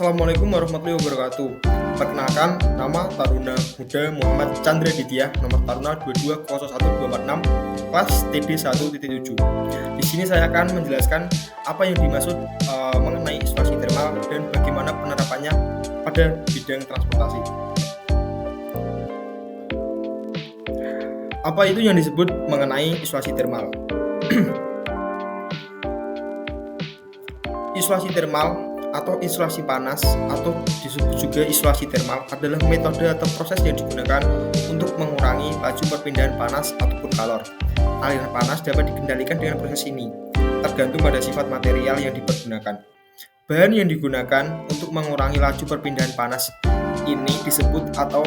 Assalamualaikum warahmatullahi wabarakatuh. Perkenalkan, nama Taruna Muda Muhammad Chandra Ditya, nomor Taruna 2201246, kelas TD1.7. Di sini saya akan menjelaskan apa yang dimaksud mengenai isolasi termal dan bagaimana penerapannya pada bidang transportasi. Apa itu yang disebut mengenai isolasi termal? Isolasi termal atau isolasi panas atau disebut juga isolasi termal adalah metode atau proses yang digunakan untuk mengurangi laju perpindahan panas ataupun kalor. Aliran panas dapat dikendalikan dengan proses ini, tergantung pada sifat material yang dipergunakan. Bahan yang digunakan untuk mengurangi laju perpindahan panas ini disebut atau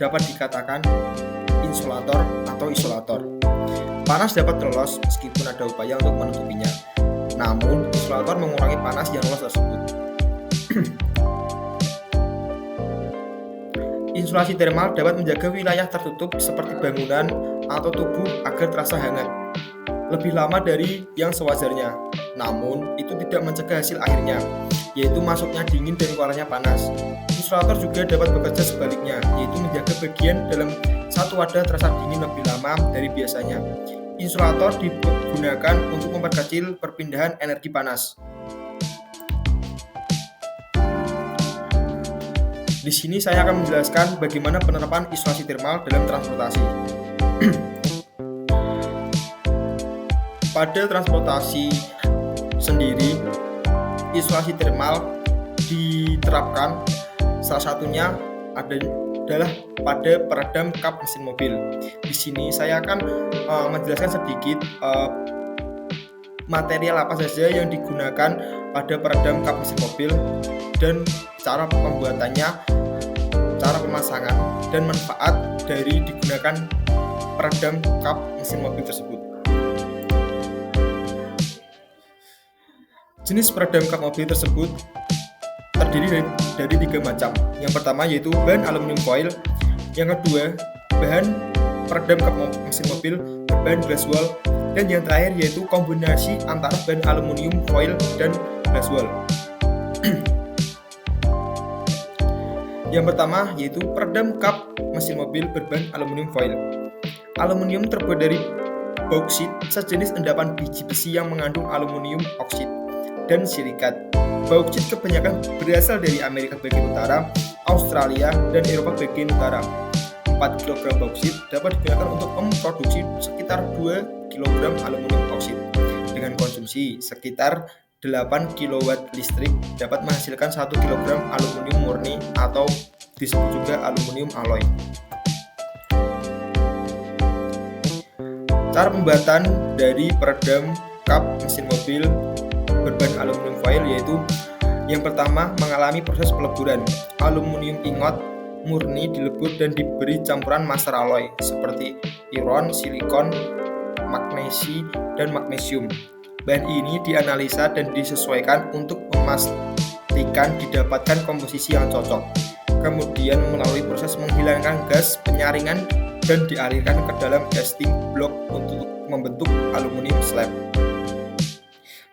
dapat dikatakan insulator atau isolator. Panas dapat lolos meskipun ada upaya untuk menutupinya. Namun, isolator mengurangi panas yang lolos tersebut. Insulasi termal dapat menjaga wilayah tertutup seperti bangunan atau tubuh agar terasa hangat lebih lama dari yang sewajarnya. Namun, itu tidak mencegah hasil akhirnya, yaitu masuknya dingin dan keluarnya panas. Insulator juga dapat bekerja sebaliknya, yaitu menjaga bagian dalam satu wadah terasa dingin lebih lama dari biasanya. Insulator digunakan untuk memperkecil perpindahan energi panas. Di sini saya akan menjelaskan bagaimana penerapan isolasi termal dalam transportasi. Pada transportasi sendiri, isolasi termal diterapkan salah satunya adalah pada peredam kap mesin mobil. Di sini saya akan menjelaskan sedikit material apa saja yang digunakan pada peredam kap mesin mobil dan cara pembuatannya, cara pemasangan, dan manfaat dari digunakan peredam kap mesin mobil tersebut. Jenis peredam kap mobil tersebut terdiri dari 3 macam. Yang pertama yaitu bahan aluminium foil, yang kedua bahan peredam kap mesin mobil berbahan glass wool, dan yang terakhir yaitu kombinasi antara bahan aluminium foil dan glass wool. Yang pertama yaitu peredam kap mesin mobil berbahan aluminium foil. Aluminium terbuat dari bauksit, sejenis endapan biji besi yang mengandung aluminium oksid dan silikat. Bauksit kebanyakan berasal dari Amerika bagian utara, Australia, dan Eropa bagian utara. 4 kg bauksit dapat digunakan untuk memproduksi sekitar 2 kg aluminium oksid. Dengan konsumsi sekitar 8 kW listrik dapat menghasilkan 1 kg aluminium murni atau disebut juga aluminium alloy. Cara pembuatan dari peredam kap mesin mobil berbahan aluminium foil yaitu yang pertama mengalami proses peleburan. Aluminium ingot murni dilebur dan diberi campuran master alloy seperti iron, silikon, magnesi, dan magnesium. Bahan ini dianalisa dan disesuaikan untuk memastikan didapatkan komposisi yang cocok. Kemudian melalui proses menghilangkan gas penyaringan dan dialirkan ke dalam casting block untuk membentuk aluminium slab.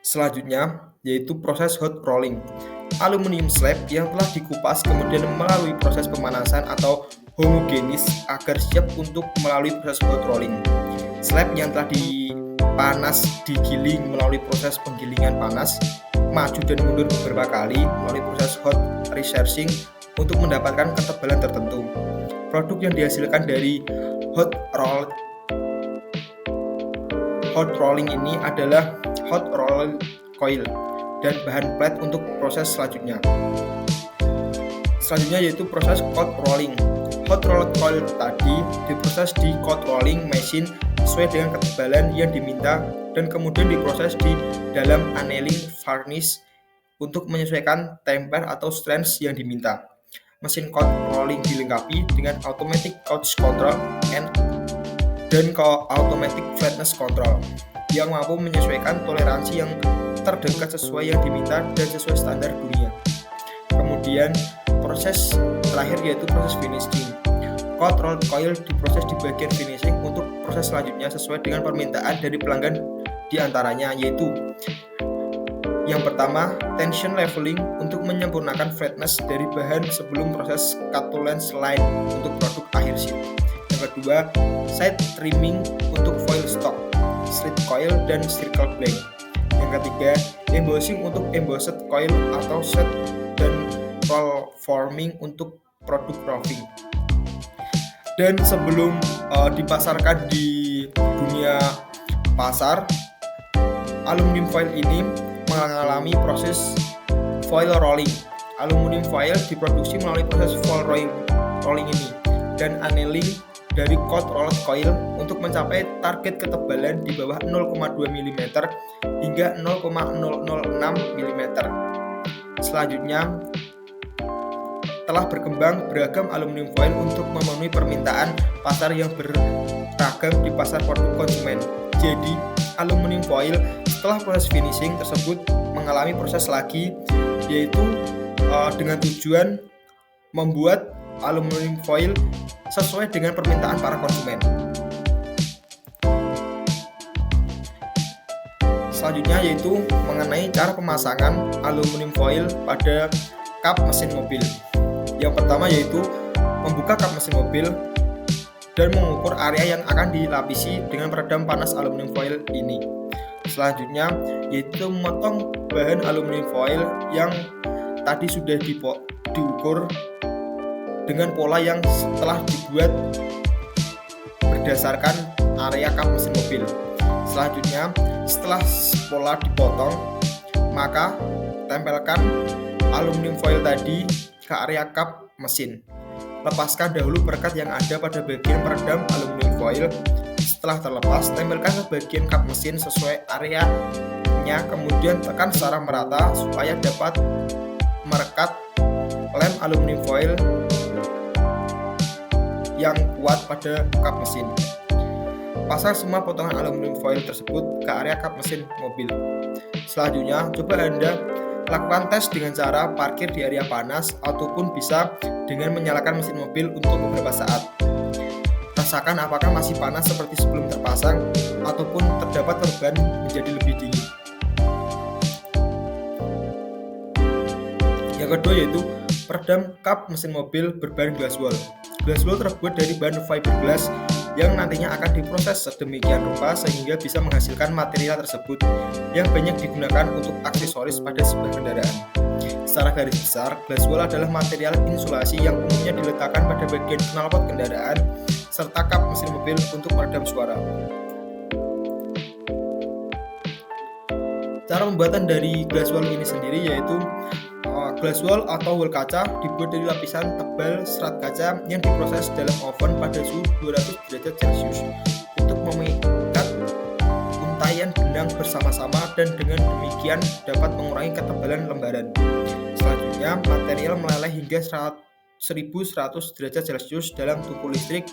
Selanjutnya yaitu proses hot rolling. Aluminium slab yang telah dikupas kemudian melalui proses pemanasan atau homogenis agar siap untuk melalui proses hot rolling. Slab yang telah dipanas digiling melalui proses penggilingan panas, maju dan mundur beberapa kali melalui proses hot researching untuk mendapatkan ketebalan tertentu. Produk yang dihasilkan dari hot rolling ini adalah hot roll coil dan bahan plat untuk proses selanjutnya. Selanjutnya yaitu proses cold rolling. Hot roll coil tadi diproses di cold rolling machine sesuai dengan ketebalan yang diminta dan kemudian diproses di dalam annealing furnace untuk menyesuaikan temper atau strength yang diminta. Mesin cold rolling dilengkapi dengan automatic couch control dan automatic flatness control yang mampu menyesuaikan toleransi yang terdekat sesuai yang diminta dan sesuai standar dunia. Kemudian proses terakhir yaitu proses finishing. Cold rolled coil diproses di bagian finishing untuk proses selanjutnya sesuai dengan permintaan dari pelanggan, di antaranya yaitu Yang pertama, tension leveling untuk menyempurnakan flatness dari bahan sebelum proses cut to length line untuk produk akhir sheet. Yang kedua, side trimming untuk foil stock, slit coil, dan circle blank. Yang ketiga, embossing untuk embossed coil atau set dan roll forming untuk produk roving. Dan sebelum dipasarkan di dunia pasar, aluminium foil ini mengalami proses foil rolling. Aluminium foil diproduksi melalui proses foil rolling ini dan annealing dari cold rolled coil untuk mencapai target ketebalan di bawah 0,2 mm hingga 0,006 mm. Selanjutnya, telah berkembang beragam aluminium foil untuk memenuhi permintaan pasar yang beragam di pasar produk konsumen. Jadi, aluminium foil setelah proses finishing tersebut mengalami proses lagi, yaitu dengan tujuan membuat aluminium foil sesuai dengan permintaan para konsumen. Selanjutnya yaitu mengenai cara pemasangan aluminium foil pada kap mesin mobil. Yang pertama yaitu membuka kap mesin mobil dan mengukur area yang akan dilapisi dengan peredam panas aluminium foil ini. Selanjutnya yaitu memotong bahan aluminium foil yang tadi sudah diukur dengan pola yang setelah dibuat berdasarkan area kap mesin mobil. Selanjutnya, setelah pola dipotong, maka tempelkan aluminium foil tadi ke area kap mesin. Lepaskan dahulu perekat yang ada pada bagian peredam aluminium foil. Setelah terlepas, tempelkan ke bagian kap mesin sesuai areanya, kemudian tekan secara merata supaya dapat merekat lem aluminium foil yang kuat pada kap mesin. Pasang semua potongan aluminium foil tersebut ke area kap mesin mobil. Selanjutnya, coba Anda lakukan tes dengan cara parkir di area panas ataupun bisa dengan menyalakan mesin mobil untuk beberapa saat. Rasakan apakah masih panas seperti sebelum terpasang ataupun terdapat perubahan menjadi lebih dingin. Yang kedua yaitu peredam kap mesin mobil berbahan glass wool. Glass wool terbuat dari bahan fiberglass yang nantinya akan diproses sedemikian rupa sehingga bisa menghasilkan material tersebut yang banyak digunakan untuk aksesoris pada sebuah kendaraan. Secara garis besar, glass wool adalah material insulasi yang umumnya diletakkan pada bagian knalpot kendaraan serta kap mesin mobil untuk meredam suara. Cara pembuatan dari glass wool ini sendiri yaitu glass wool atau wool kaca dibuat dari lapisan tebal serat kaca yang diproses dalam oven pada suhu 200 derajat Celcius untuk memikat untayan benang bersama-sama dan dengan demikian dapat mengurangi ketebalan lembaran. Selanjutnya, material meleleh hingga 1100 derajat Celcius dalam tungku listrik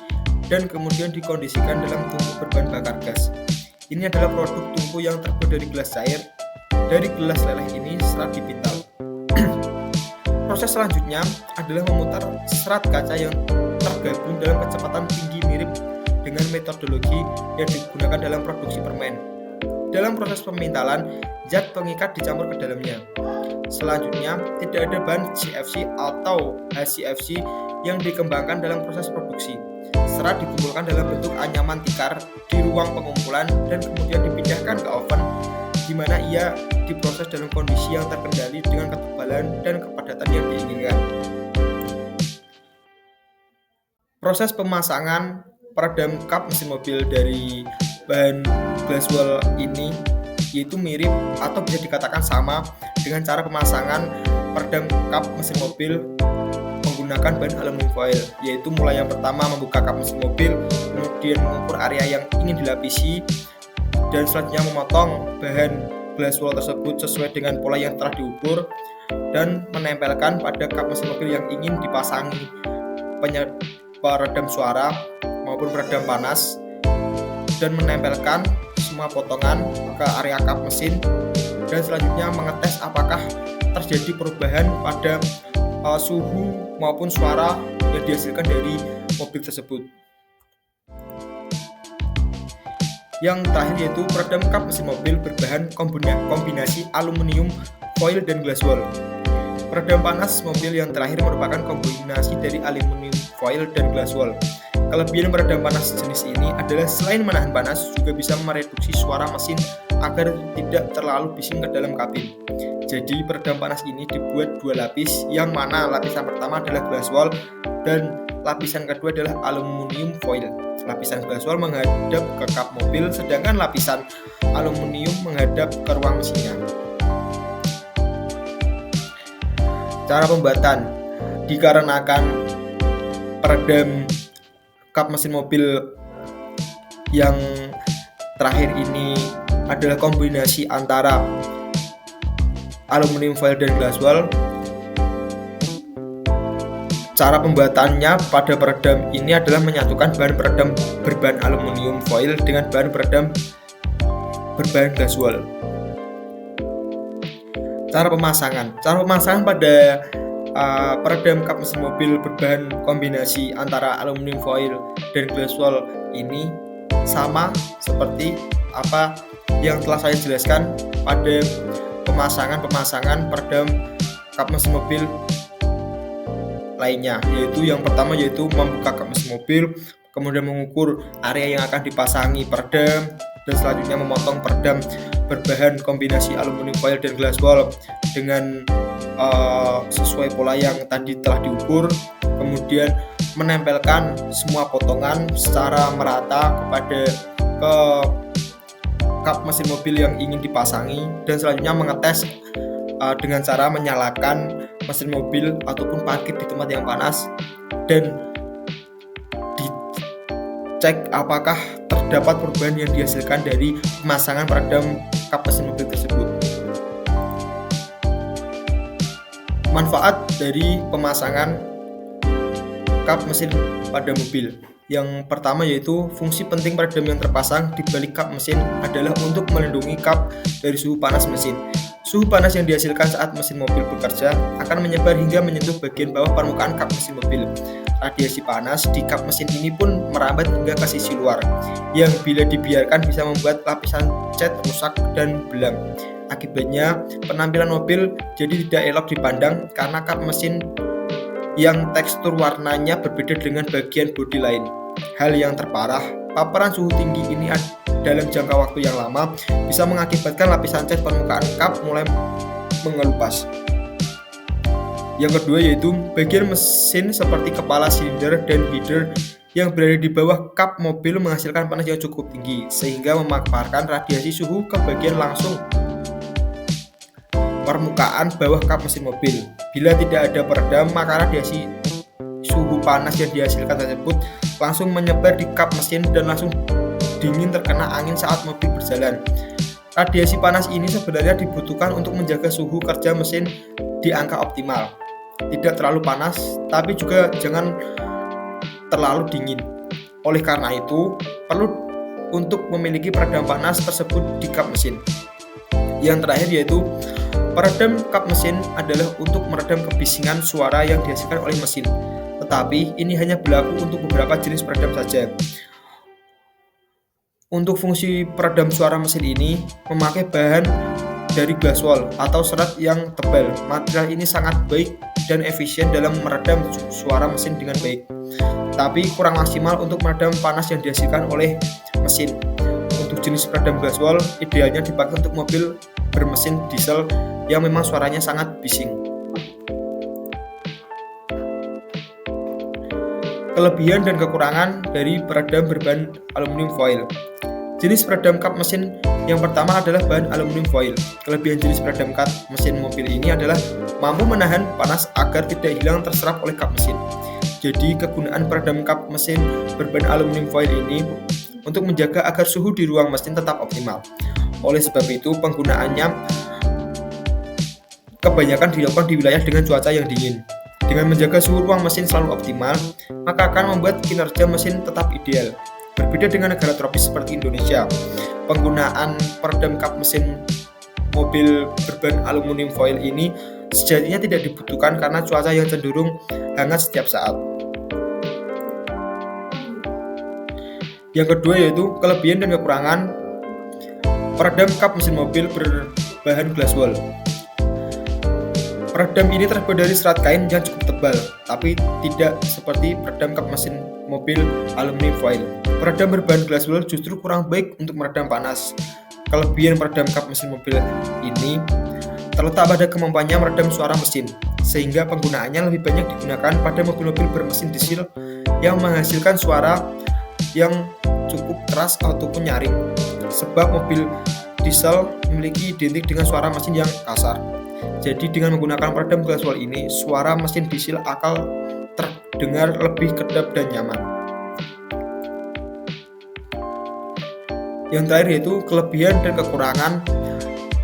dan kemudian dikondisikan dalam tungku berbahan bakar gas. Ini adalah produk tungku yang terbuat dari gelas cair. Dari gelas leleh ini serat dipintal. Proses selanjutnya adalah memutar serat kaca yang tergabung dalam kecepatan tinggi mirip dengan metodologi yang digunakan dalam produksi permen. Dalam proses pemintalan, zat pengikat dicampur ke dalamnya. Selanjutnya, tidak ada bahan CFC atau HCFC yang dikembangkan dalam proses produksi. Serat dikumpulkan dalam bentuk anyaman tikar di ruang pengumpulan dan kemudian dipindahkan ke oven di mana ia diproses dalam kondisi yang terkendali dengan ketebalan dan kepadatan yang diinginkan. Proses pemasangan peredam kap mesin mobil dari bahan glass wool ini yaitu mirip atau bisa dikatakan sama dengan cara pemasangan peredam kap mesin mobil menggunakan bahan aluminium foil, yaitu mulai yang pertama membuka kap mesin mobil, kemudian mengukur area yang ingin dilapisi, dan selanjutnya memotong bahan glass wool tersebut sesuai dengan pola yang telah diukur dan menempelkan pada kap mesin mobil yang ingin dipasangi peredam suara maupun peredam panas dan menempelkan semua potongan ke area kap mesin dan selanjutnya mengetes apakah terjadi perubahan pada suhu maupun suara yang dihasilkan dari mobil tersebut. Yang terakhir yaitu peredam kap mesin mobil berbahan kombinasi aluminium foil dan glass wool. Peredam panas mobil yang terakhir merupakan kombinasi dari aluminium foil dan glass wool. Kelebihan peredam panas jenis ini adalah selain menahan panas, juga bisa mereduksi suara mesin agar tidak terlalu bising ke dalam kabin. Jadi peredam panas ini dibuat dua lapis, yang mana lapisan pertama adalah glass wool dan lapisan kedua adalah aluminium foil. Lapisan glass wool menghadap ke kap mobil, sedangkan lapisan aluminium menghadap ke ruang mesinnya. Cara pembuatan: dikarenakan peredam kap mesin mobil yang terakhir ini adalah kombinasi antara aluminium foil dan glass wool, cara pembuatannya pada peredam ini adalah menyatukan bahan peredam berbahan aluminium foil dengan bahan peredam berbahan glass wool. Cara pemasangan pada peredam kap mesin mobil berbahan kombinasi antara aluminium foil dan glass wool ini sama seperti apa yang telah saya jelaskan pada pemasangan peredam kap mesin mobil lainnya, yaitu yang pertama yaitu membuka kap mesin mobil, kemudian mengukur area yang akan dipasangi peredam, dan selanjutnya memotong peredam berbahan kombinasi aluminium foil dan glass wool dengan sesuai pola yang tadi telah diukur, kemudian menempelkan semua potongan secara merata kepada kap mesin mobil yang ingin dipasangi, dan selanjutnya mengetes dengan cara menyalakan mesin mobil ataupun parkir di tempat yang panas dan dicek apakah terdapat perubahan yang dihasilkan dari pemasangan peredam kap mesin mobil tersebut. Manfaat dari pemasangan kap mesin pada mobil: yang pertama yaitu fungsi penting peredam yang terpasang di balik kap mesin adalah untuk melindungi kap dari suhu panas mesin. Suhu panas yang dihasilkan saat mesin mobil bekerja akan menyebar hingga menyentuh bagian bawah permukaan kap mesin mobil. Radiasi panas di kap mesin ini pun merambat hingga ke sisi luar, yang bila dibiarkan bisa membuat lapisan cat rusak dan belang. Akibatnya, penampilan mobil jadi tidak elok dipandang karena kap mesin yang tekstur warnanya berbeda dengan bagian bodi lain. Hal yang terparah, paparan suhu tinggi ini dalam jangka waktu yang lama bisa mengakibatkan lapisan cat permukaan kap mulai mengelupas. Yang kedua yaitu bagian mesin seperti kepala silinder dan header yang berada di bawah kap mobil menghasilkan panas yang cukup tinggi sehingga memaparkan radiasi suhu ke bagian langsung permukaan bawah kap mesin mobil. Bila tidak ada peredam, maka radiasi suhu panas yang dihasilkan tersebut langsung menyebar di kap mesin dan langsung dingin terkena angin saat mobil berjalan. Radiasi panas ini sebenarnya dibutuhkan untuk menjaga suhu kerja mesin di angka optimal. Tidak terlalu panas, tapi juga jangan terlalu dingin. Oleh karena itu, perlu untuk memiliki peredam panas tersebut di kap mesin. Yang terakhir yaitu peredam kap mesin adalah untuk meredam kebisingan suara yang dihasilkan oleh mesin. Tetapi ini hanya berlaku untuk beberapa jenis peredam saja. Untuk fungsi peredam suara mesin ini memakai bahan dari glass wool atau serat yang tebal. Material ini sangat baik dan efisien dalam meredam suara mesin dengan baik, tapi kurang maksimal untuk meredam panas yang dihasilkan oleh mesin. Untuk jenis peredam glass wool idealnya dipakai untuk mobil bermesin diesel yang memang suaranya sangat bising. Kelebihan dan kekurangan dari peredam berbahan aluminium foil. Jenis peredam kap mesin yang pertama adalah bahan aluminium foil. Kelebihan jenis peredam kap mesin mobil ini adalah mampu menahan panas agar tidak hilang terserap oleh kap mesin. Jadi kegunaan peredam kap mesin berbahan aluminium foil ini untuk menjaga agar suhu di ruang mesin tetap optimal. Oleh sebab itu penggunaannya kebanyakan dilakukan di wilayah dengan cuaca yang dingin. Dengan menjaga suhu ruang mesin selalu optimal, maka akan membuat kinerja mesin tetap ideal. Berbeda dengan negara tropis seperti Indonesia, penggunaan peredam kap mesin mobil berbahan aluminium foil ini sejatinya tidak dibutuhkan karena cuaca yang cenderung hangat setiap saat. Yang kedua yaitu kelebihan dan kekurangan peredam kap mesin mobil berbahan glass wool. Peredam ini terbuat dari serat kain yang cukup tebal, tapi tidak seperti peredam kap mesin mobil aluminium foil. Peredam berbahan glass wool justru kurang baik untuk meredam panas. Kelebihan peredam kap mesin mobil ini terletak pada kemampuannya meredam suara mesin, sehingga penggunaannya lebih banyak digunakan pada mobil-mobil bermesin diesel yang menghasilkan suara yang cukup keras ataupun nyaring. Sebab mobil diesel memiliki identik dengan suara mesin yang kasar. Jadi dengan menggunakan peredam glass wool ini, suara mesin diesel akan terdengar lebih kedap dan nyaman. Yang terakhir yaitu kelebihan dan kekurangan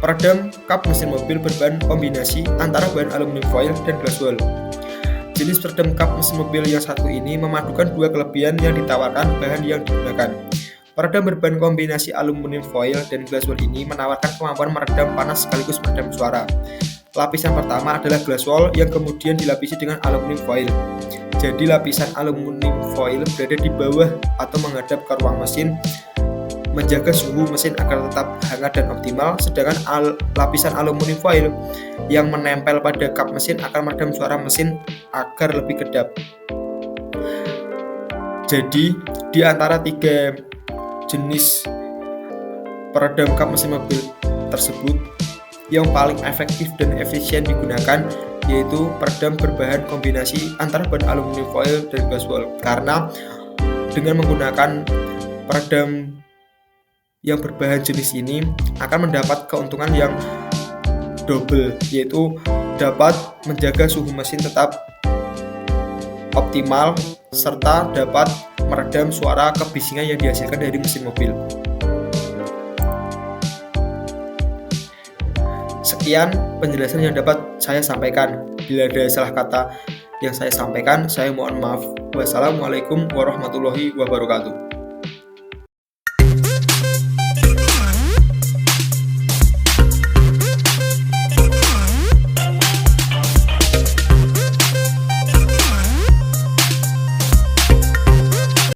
peredam kap mesin mobil berbahan kombinasi antara bahan aluminium foil dan glass wool. Jenis peredam kap mesin mobil yang satu ini memadukan dua kelebihan yang ditawarkan bahan yang digunakan. Peredam berbahan kombinasi aluminium foil dan glass wool ini menawarkan kemampuan meredam panas sekaligus meredam suara. Lapisan pertama adalah glass wool yang kemudian dilapisi dengan aluminium foil. Jadi lapisan aluminium foil berada di bawah atau menghadap ke ruang mesin, menjaga suhu mesin agar tetap hangat dan optimal, sedangkan lapisan aluminium foil yang menempel pada kap mesin akan meredam suara mesin agar lebih kedap. Jadi di antara tiga jenis peredam kap mesin mobil tersebut, yang paling efektif dan efisien digunakan yaitu peredam berbahan kombinasi antara bahan aluminium foil dan glass wool, karena dengan menggunakan peredam yang berbahan jenis ini akan mendapat keuntungan yang double, yaitu dapat menjaga suhu mesin tetap optimal serta dapat meredam suara kebisingan yang dihasilkan dari mesin mobil. Sekian penjelasan yang dapat saya sampaikan. Bila ada salah kata yang saya sampaikan, saya mohon maaf. Wassalamualaikum warahmatullahi wabarakatuh.